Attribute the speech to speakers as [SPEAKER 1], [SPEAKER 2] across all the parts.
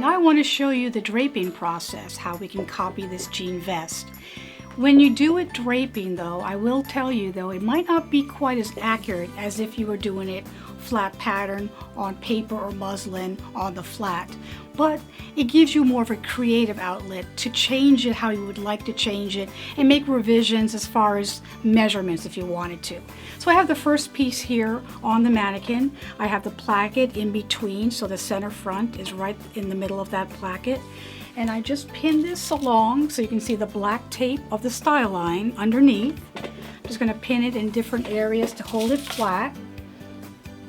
[SPEAKER 1] Now I want to show you the draping process, how we can copy this jean vest. When you do it draping though, I will tell you though, it might not be quite as accurate as if you were doing it flat pattern on paper or muslin on the flat. But it gives you more of a creative outlet to change it how you would like to change it and make revisions as far as measurements if you wanted to. So I have the first piece here on the mannequin. I have the placket in between, so the center front is right in the middle of that placket. And I just pin this along so you can see the black tape of the style line underneath. I'm just going to pin it in different areas to hold it flat.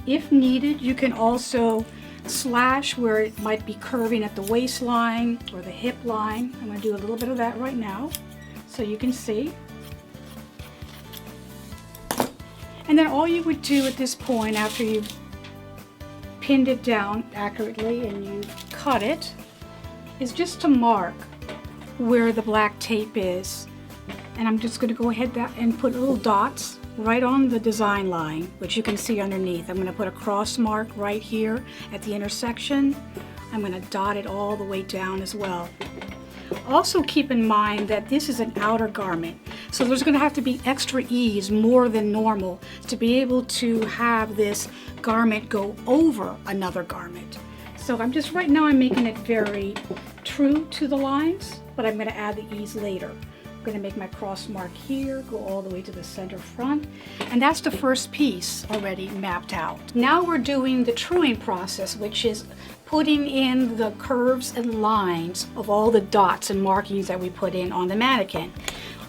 [SPEAKER 1] If needed, you can also slash where it might be curving at the waistline or the hip line. I'm going to do a little bit of that right now so you can see. And then all you would do at this point, after you've pinned it down accurately and you cut it, is just to mark where the black tape is. And I'm just going to go ahead and put little dots right on the design line, which you can see underneath. I'm going to put a cross mark right here at the intersection. I'm going to dot it all the way down as well. Also keep in mind that this is an outer garment, so there's going to have to be extra ease, more than normal, to be able to have this garment go over another garment. So right now I'm making it very true to the lines, but I'm going to add the ease later. I'm going to make my cross mark here, go all the way to the center front, and that's the first piece already mapped out. Now we're doing the truing process, which is putting in the curves and lines of all the dots and markings that we put in on the mannequin.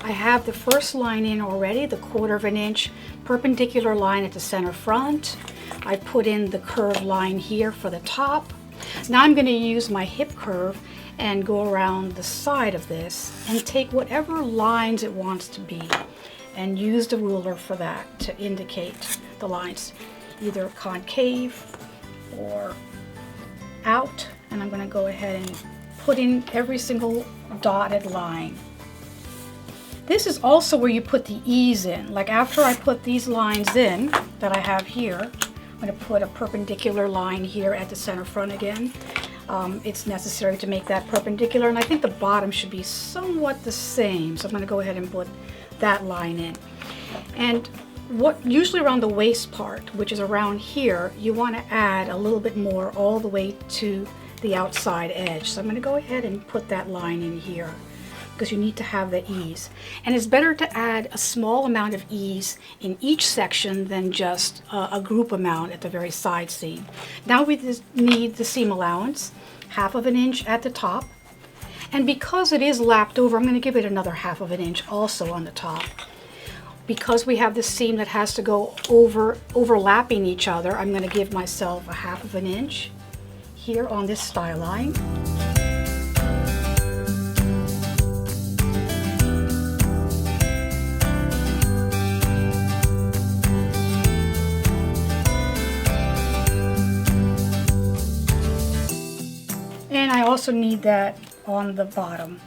[SPEAKER 1] I have the first line in already, the 1/4 inch perpendicular line at the center front. I put in the curved line here for the top. Now I'm going to use my hip curve and go around the side of this and take whatever lines it wants to be and use the ruler for that to indicate the lines, either concave or out. And I'm going to go ahead and put in every single dotted line. This is also where you put the ease in. Like after I put these lines in that I have here, I'm going to put a perpendicular line here at the center front again. It's necessary to make that perpendicular, and I think the bottom should be somewhat the same, so I'm going to go ahead and put that line in. And usually around the waist part, which is around here, you want to add a little bit more all the way to the outside edge. So I'm going to go ahead and put that line in here, because you need to have the ease. And it's better to add a small amount of ease in each section than just a group amount at the very side seam. Now we just need the seam allowance, 1/2 inch at the top. And because it is lapped over, I'm going to give it another 1/2 inch also on the top. Because we have this seam that has to go overlapping each other, I'm going to give myself a 1/2 inch here on this style line. And I also need that on the bottom,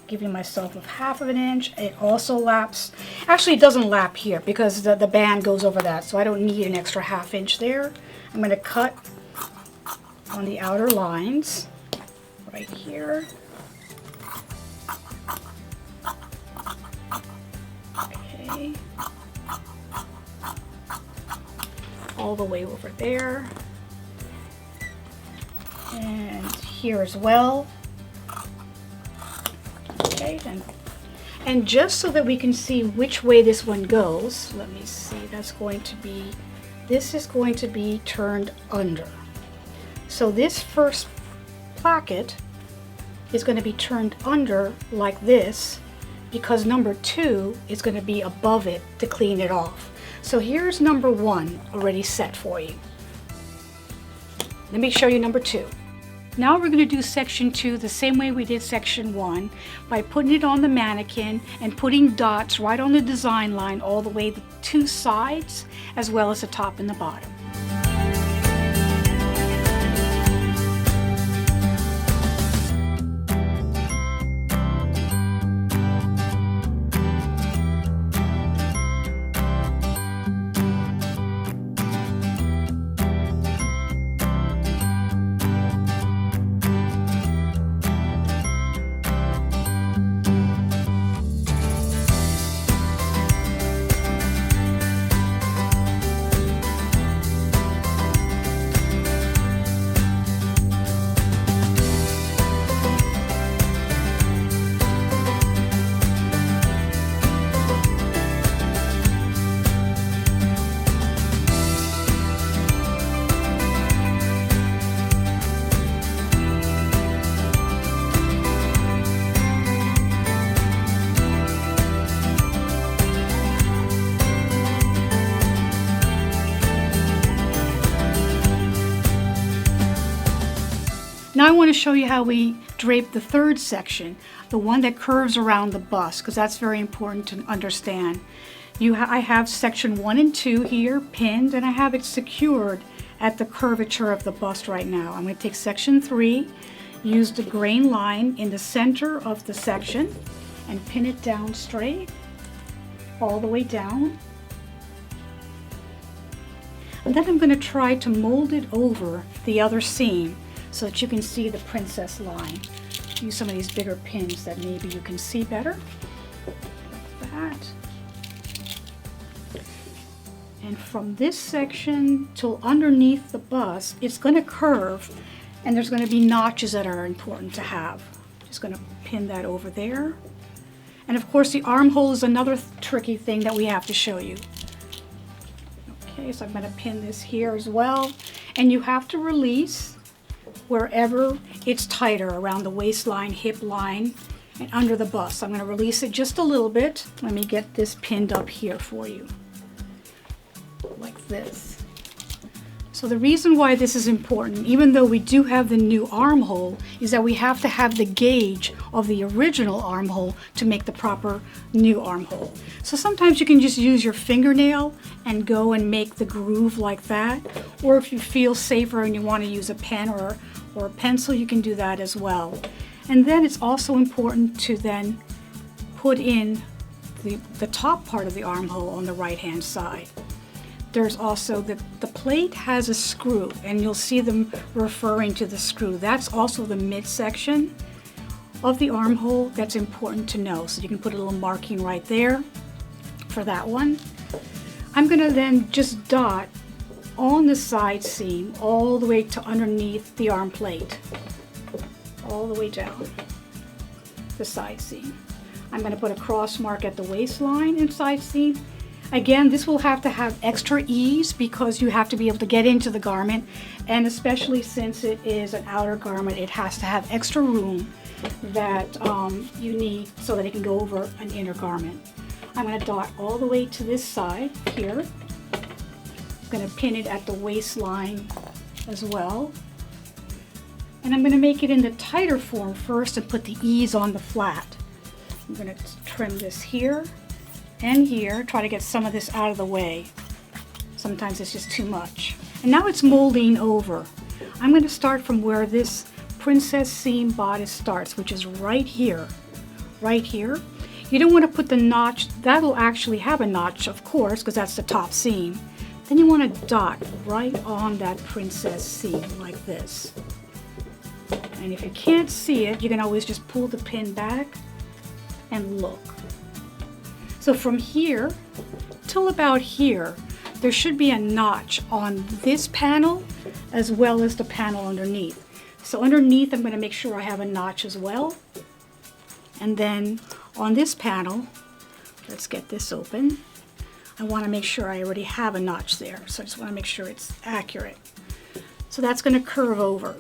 [SPEAKER 1] giving myself a 1/2 inch. It also laps, actually it doesn't lap here because the band goes over that, so I don't need an extra 1/2 inch there. I'm going to cut on the outer lines right here. Okay. All the way over there. And here as well. Okay, and just so that we can see which way this one goes, let me see, this is going to be turned under. So this first placket is going to be turned under like this, because number 2 is going to be above it to clean it off. So here's number 1 already set for you. Let me show you number 2. Now we're going to do section 2 the same way we did section 1, by putting it on the mannequin and putting dots right on the design line all the way to 2 sides, as well as the top and the bottom. Now I want to show you how we drape the third section, the one that curves around the bust, because that's very important to understand. I have section 1 and 2 here pinned, and I have it secured at the curvature of the bust right now. I'm going to take section 3, use the grain line in the center of the section, and pin it down straight, all the way down. And then I'm going to try to mold it over the other seam so that you can see the princess line. Use some of these bigger pins that maybe you can see better, like that. And from this section till underneath the bust, it's going to curve, and there's going to be notches that are important to have. Just going to pin that over there. And of course the armhole is another tricky thing that we have to show you. Okay, so I'm going to pin this here as well. And you have to release wherever it's tighter, around the waistline, hip line, and under the bust. I'm going to release it just a little bit. Let me get this pinned up here for you, like this. So the reason why this is important, even though we do have the new armhole, is that we have to have the gauge of the original armhole to make the proper new armhole. So sometimes you can just use your fingernail and go and make the groove like that. Or if you feel safer and you want to use a pen or a pencil, you can do that as well. And then it's also important to then put in the top part of the armhole on the right hand side. There's also the plate has a screw, and you'll see them referring to the screw. That's also the midsection of the armhole. That's important to know. So you can put a little marking right there for that one. I'm going to then just dot on the side seam all the way to underneath the arm plate, all the way down the side seam. I'm going to put a cross mark at the waistline and side seam. Again, this will have to have extra ease because you have to be able to get into the garment, and especially since it is an outer garment, it has to have extra room that you need so that it can go over an inner garment. I'm going to dot all the way to this side here. I'm going to pin it at the waistline as well. And I'm going to make it in the tighter form first and put the ease on the flat. I'm going to trim this here and here, try to get some of this out of the way. Sometimes it's just too much. And now it's molding over. I'm going to start from where this princess seam bodice starts, which is right here. Right here. You don't want to put the notch, that'll actually have a notch, of course, because that's the top seam. Then you want to dot right on that princess seam like this. And if you can't see it, you can always just pull the pin back and look. So from here till about here, there should be a notch on this panel as well as the panel underneath. So underneath, I'm going to make sure I have a notch as well. And then on this panel, let's get this open. I want to make sure I already have a notch there. So I just want to make sure it's accurate. So that's going to curve over.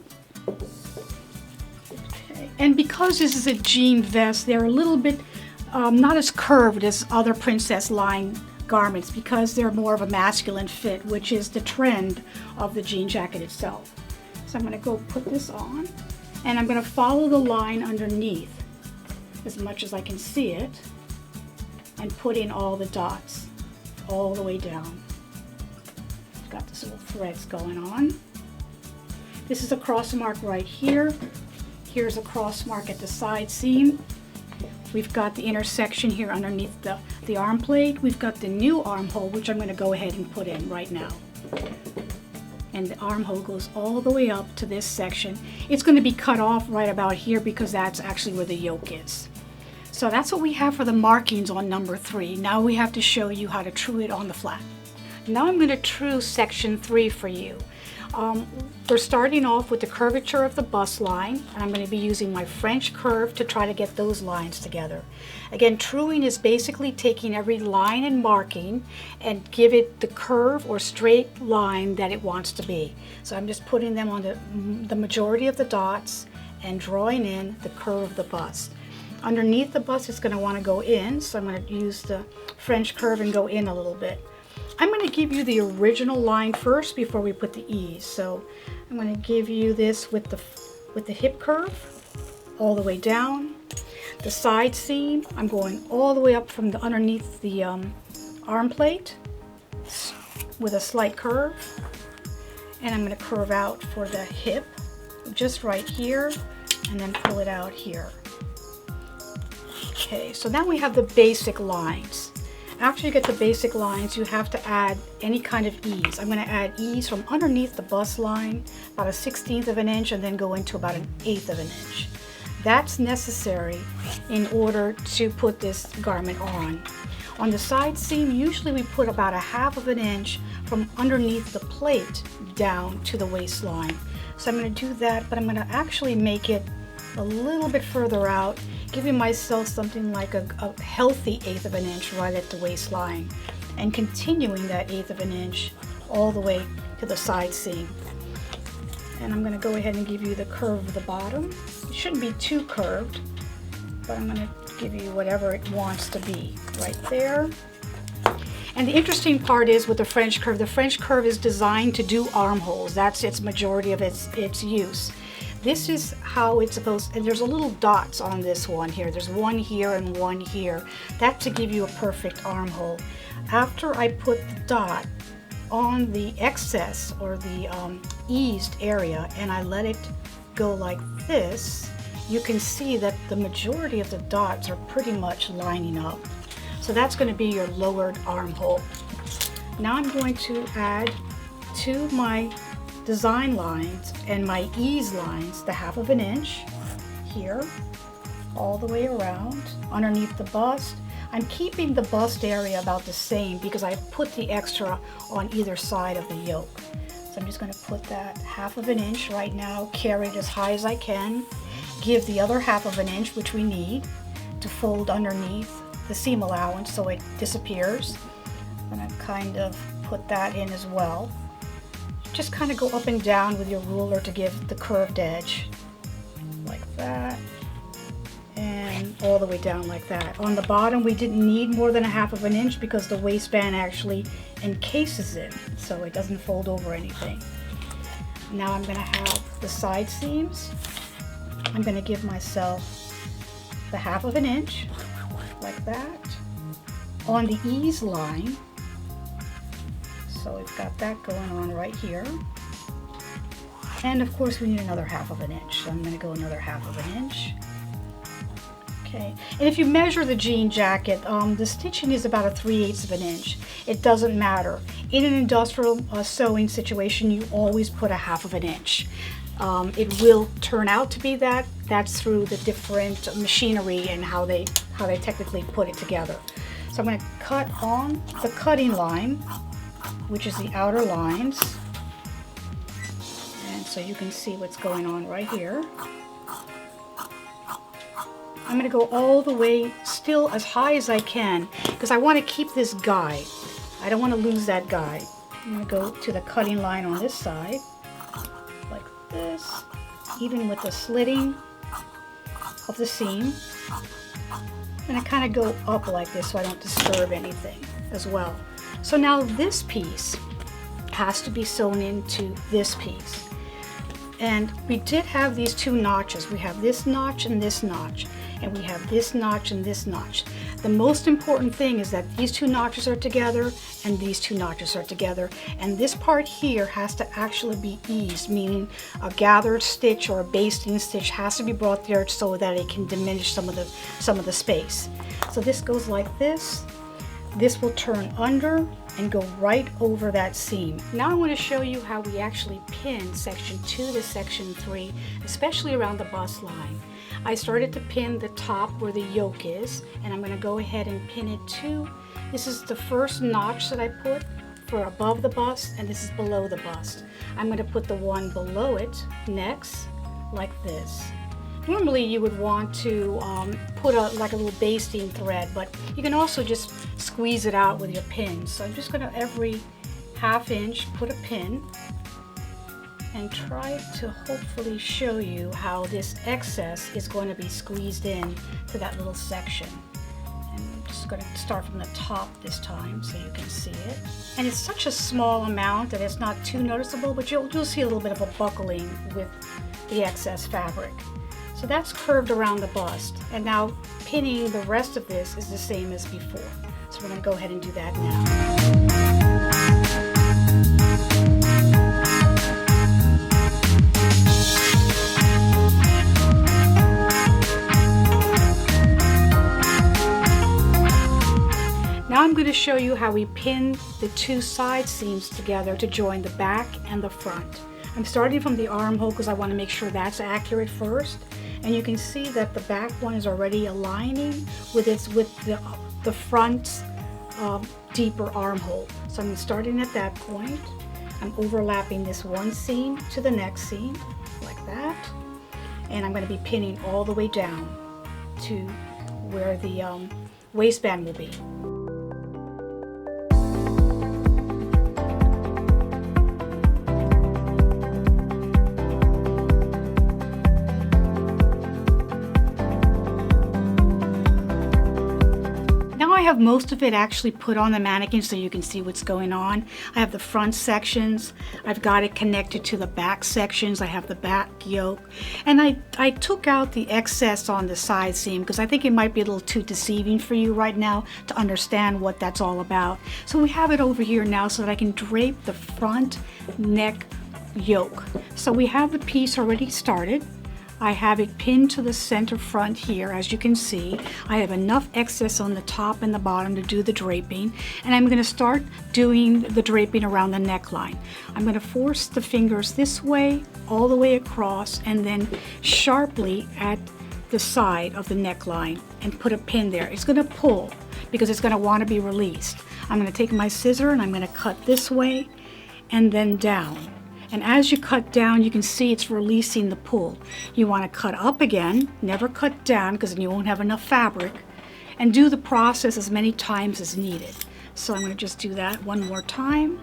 [SPEAKER 1] Okay. And because this is a jean vest, they're a little bit not as curved as other princess line garments because they're more of a masculine fit, which is the trend of the jean jacket itself. So I'm going to go put this on, and I'm going to follow the line underneath as much as I can see it and put in all the dots all the way down. Got this little threads going on. This is a cross mark right here. Here's a cross mark at the side seam. We've got the intersection here underneath the arm plate. We've got the new armhole, which I'm going to go ahead and put in right now. And the armhole goes all the way up to this section. It's going to be cut off right about here because that's actually where the yoke is. So that's what we have for the markings on number 3. Now we have to show you how to true it on the flat. Now I'm going to true section 3 for you. We're starting off with the curvature of the bust line, and I'm going to be using my French curve to try to get those lines together. Again, truing is basically taking every line and marking and give it the curve or straight line that it wants to be. So I'm just putting them on the majority of the dots and drawing in the curve of the bust. Underneath the bust, it's going to want to go in, so I'm going to use the French curve and go in a little bit. I'm going to give you the original line first before we put the ease. So I'm going to give you this with the with the hip curve all the way down. The side seam, I'm going all the way up from the underneath the arm plate with a slight curve. And I'm going to curve out for the hip, just right here, and then pull it out here. Okay, so now we have the basic lines. After you get the basic lines, you have to add any kind of ease. I'm going to add ease from underneath the bust line, about 1/16 of an inch, and then go into about 1/8 of an inch. That's necessary in order to put this garment on. On the side seam, usually we put about 1/2 of an inch from underneath the plate down to the waistline. So I'm going to do that, but I'm going to actually make it a little bit further out, giving myself something like a healthy 1/8 of an inch right at the waistline, and continuing that 1/8 of an inch all the way to the side seam. And I'm going to go ahead and give you the curve of the bottom. It shouldn't be too curved, but I'm going to give you whatever it wants to be right there. And the interesting part is with the French curve is designed to do armholes. That's its majority of its use. This is how it's supposed, and there's a little dots on this one here. There's one here and one here. That's to give you a perfect armhole. After I put the dot on the excess or the eased area and I let it go like this, you can see that the majority of the dots are pretty much lining up. So that's going to be your lowered armhole. Now I'm going to add to my design lines and my ease lines the 1/2 of an inch here, all the way around underneath the bust. I'm keeping the bust area about the same because I put the extra on either side of the yoke. So I'm just going to put that 1/2 of an inch right now, carry it as high as I can, give the other 1/2 of an inch, which we need to fold underneath the seam allowance so it disappears. I'm going to kind of put that in as well. Just kind of go up and down with your ruler to give the curved edge, like that, and all the way down like that. On the bottom, we didn't need more than 1/2 of an inch because the waistband actually encases it, so it doesn't fold over anything. Now I'm going to have the side seams. I'm going to give myself the 1/2 of an inch, like that, on the ease line. So we've got that going on right here. And of course we need another 1/2 of an inch. So I'm going to go another 1/2 of an inch. Okay, and if you measure the jean jacket, the stitching is about 3/8 of an inch. It doesn't matter. In an industrial sewing situation, you always put 1/2 of an inch. It will turn out to be that. That's through the different machinery and how they technically put it together. So I'm going to cut on the cutting line, which is the outer lines, and so you can see what's going on right here. I'm going to go all the way still as high as I can because I want to keep this guide. I don't want to lose that guide. I'm going to go to the cutting line on this side, like this, even with the slitting of the seam. And I kind of go up like this so I don't disturb anything as well. So now this piece has to be sewn into this piece. And we did have these two notches. We have this notch and this notch. And we have this notch and this notch. The most important thing is that these two notches are together and these two notches are together. And this part here has to actually be eased, meaning a gathered stitch or a basting stitch has to be brought there so that it can diminish some of the space. So this goes like this. This will turn under and go right over that seam. Now I want to show you how we actually pin section 2 to section 3, especially around the bust line. I started to pin the top where the yoke is, and I'm going to go ahead and pin it to, this is the first notch that I put for above the bust, and this is below the bust. I'm going to put the one below it next, like this. Normally you would want to put like a little basting thread, but you can also just squeeze it out with your pins. So I'm just going to every 1/2 inch put a pin and try to hopefully show you how this excess is going to be squeezed in to that little section. And I'm just going to start from the top this time so you can see it. And it's such a small amount that it's not too noticeable, but you'll see a little bit of a buckling with the excess fabric. So that's curved around the bust. And now pinning the rest of this is the same as before. So we're going to go ahead and do that now. Now I'm going to show you how we pin the two side seams together to join the back and the front. I'm starting from the armhole because I want to make sure that's accurate first. And you can see that the back one is already aligning with the front deeper armhole. So I'm starting at that point. I'm overlapping this one seam to the next seam like that. And I'm going to be pinning all the way down to where the waistband will be. I have most of it actually put on the mannequin so you can see what's going on. I have the front sections, I've got it connected to the back sections, I have the back yoke, and I took out the excess on the side seam because I think it might be a little too deceiving for you right now to understand what that's all about. So we have it over here now so that I can drape the front neck yoke. So we have the piece already started. I have it pinned to the center front here, as you can see. I have enough excess on the top and the bottom to do the draping, and I'm going to start doing the draping around the neckline. I'm going to force the fingers this way, all the way across, and then sharply at the side of the neckline and put a pin there. It's going to pull because it's going to want to be released. I'm going to take my scissor and I'm going to cut this way and then down. And as you cut down, you can see it's releasing the pull. You want to cut up again, never cut down because then you won't have enough fabric, and do the process as many times as needed. So I'm going to just do that one more time.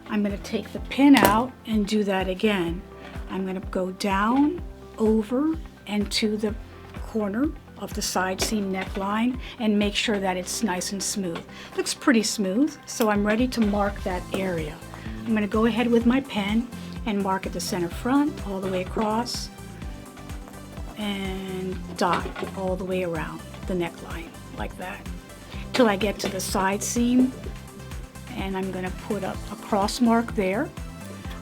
[SPEAKER 1] I'm going to take the pin out and do that again. I'm going to go down, over, and to the corner of the side seam neckline and make sure that it's nice and smooth. Looks pretty smooth, so I'm ready to mark that area. I'm going to go ahead with my pen and mark at the center front all the way across and dot all the way around the neckline like that till I get to the side seam, and I'm going to put up a cross mark there.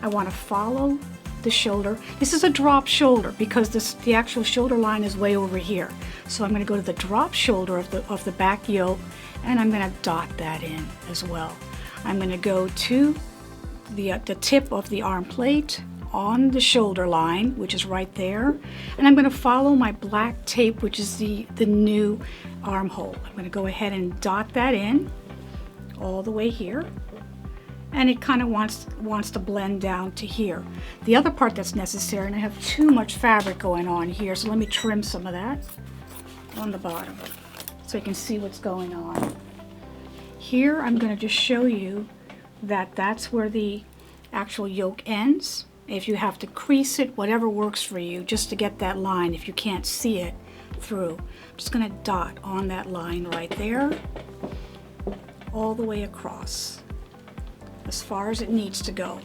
[SPEAKER 1] I want to follow the shoulder. This is a drop shoulder because the actual shoulder line is way over here. So I'm going to go to the drop shoulder of the back yoke and I'm going to dot that in as well. I'm going to go to the tip of the arm plate on the shoulder line, which is right there, and I'm going to follow my black tape, which is the new armhole. I'm going to go ahead and dot that in all the way here, and it kind of wants to blend down to here. The other part that's necessary, and I have too much fabric going on here, so let me trim some of that on the bottom so you can see what's going on. Here I'm going to just show you that that's where the actual yoke ends. If you have to crease it, whatever works for you, just to get that line if you can't see it through. I'm just going to dot on that line right there all the way across as far as it needs to go.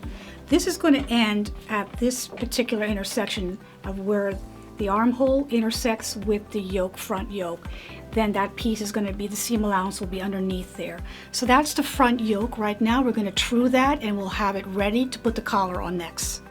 [SPEAKER 1] This is going to end at this particular intersection of where the armhole intersects with the yoke, front yoke. Then that piece is going to be, the seam allowance will be underneath there. So that's the front yoke. Right now we're going to true that and we'll have it ready to put the collar on next.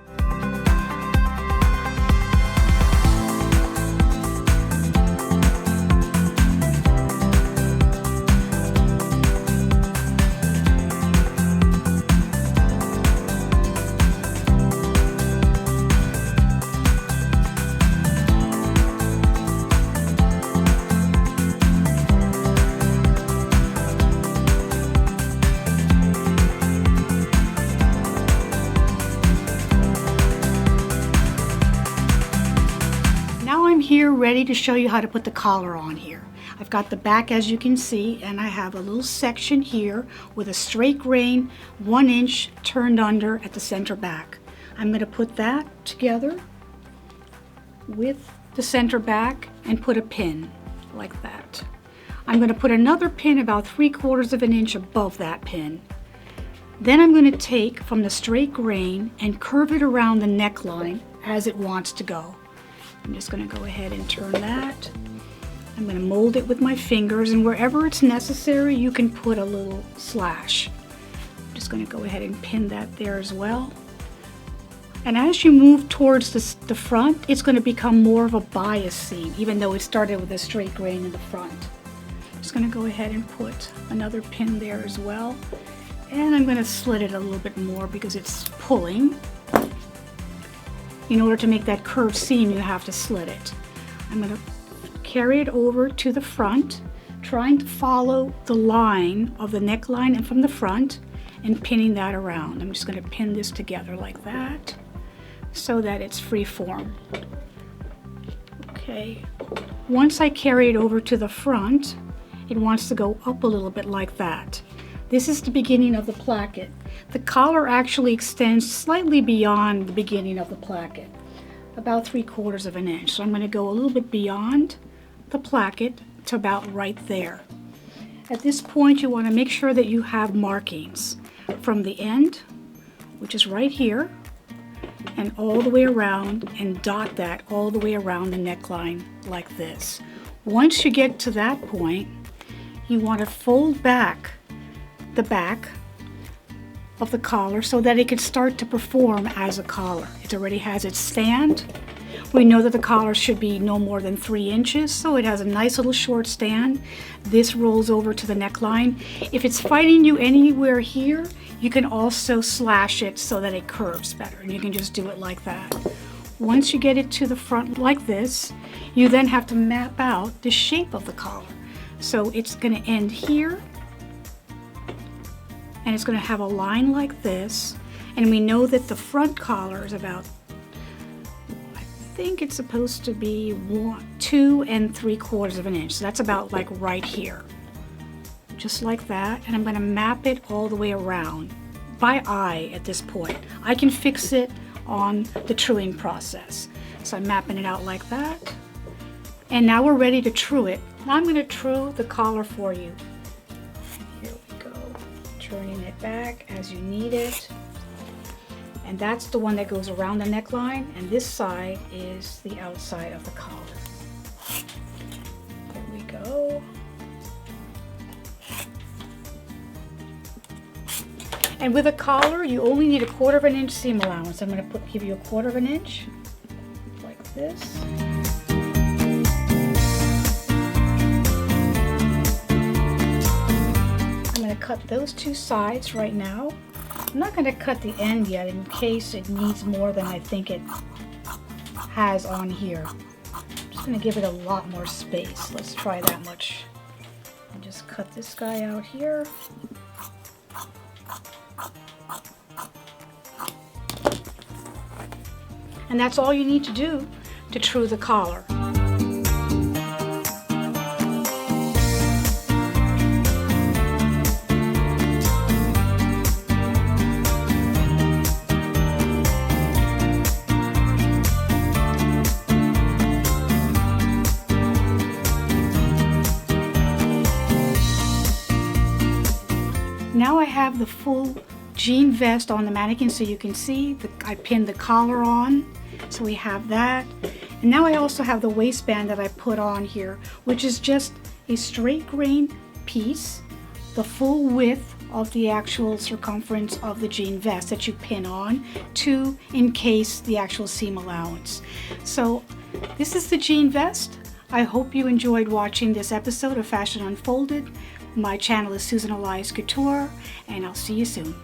[SPEAKER 1] Here ready to show you how to put the collar on here. I've got the back, as you can see, and I have a little section here with a straight grain 1 inch turned under at the center back. I'm going to put that together with the center back and put a pin like that. I'm going to put another pin about 3/4 of an inch above that pin. Then I'm going to take from the straight grain and curve it around the neckline as it wants to go. I'm just going to go ahead and turn that. I'm going to mold it with my fingers, and wherever it's necessary you can put a little slash. I'm just going to go ahead and pin that there as well. And as you move towards the front, it's going to become more of a bias seam, even though it started with a straight grain in the front. I'm just going to go ahead and put another pin there as well. And I'm going to slit it a little bit more because it's pulling. In order to make that curved seam, you have to slit it. I'm going to carry it over to the front, trying to follow the line of the neckline and from the front, and pinning that around. I'm just going to pin this together like that, so that it's free form. Okay, once I carry it over to the front, it wants to go up a little bit like that. This is the beginning of the placket. The collar actually extends slightly beyond the beginning of the placket, about 3/4 of an inch. So I'm going to go a little bit beyond the placket to about right there. At this point, you want to make sure that you have markings from the end, which is right here, and all the way around, and dot that all the way around the neckline like this. Once you get to that point, you want to fold back the back of the collar so that it can start to perform as a collar. It already has its stand. We know that the collar should be no more than 3 inches, so it has a nice little short stand. This rolls over to the neckline. If it's fighting you anywhere here, you can also slash it so that it curves better, and you can just do it like that. Once you get it to the front like this, you then have to map out the shape of the collar. So it's going to end here, and it's going to have a line like this, and we know that the front collar is about, I think it's supposed to be 2 3/4 of an inch. So that's about like right here, just like that. And I'm going to map it all the way around by eye at this point. I can fix it on the truing process. So I'm mapping it out like that. And now we're ready to true it. Now I'm going to true the collar for you. Here we go. Turning it back as you need it. And that's the one that goes around the neckline, and this side is the outside of the collar. There we go. And with a collar, you only need 1/4 of an inch seam allowance. I'm going to give you 1/4 of an inch, like this. I'm going to cut those 2 sides right now. I'm not going to cut the end yet in case it needs more than I think it has on here. I'm just going to give it a lot more space. Let's try that much. And just cut this guy out here. And that's all you need to do to true the collar. Now I have the full jean vest on the mannequin, so you can see I pinned the collar on, so we have that. And now I also have the waistband that I put on here, which is just a straight grain piece, the full width of the actual circumference of the jean vest that you pin on to encase the actual seam allowance. So this is the jean vest. I hope you enjoyed watching this episode of Fashion Unfolded. My channel is Susan Elias Couture, and I'll see you soon.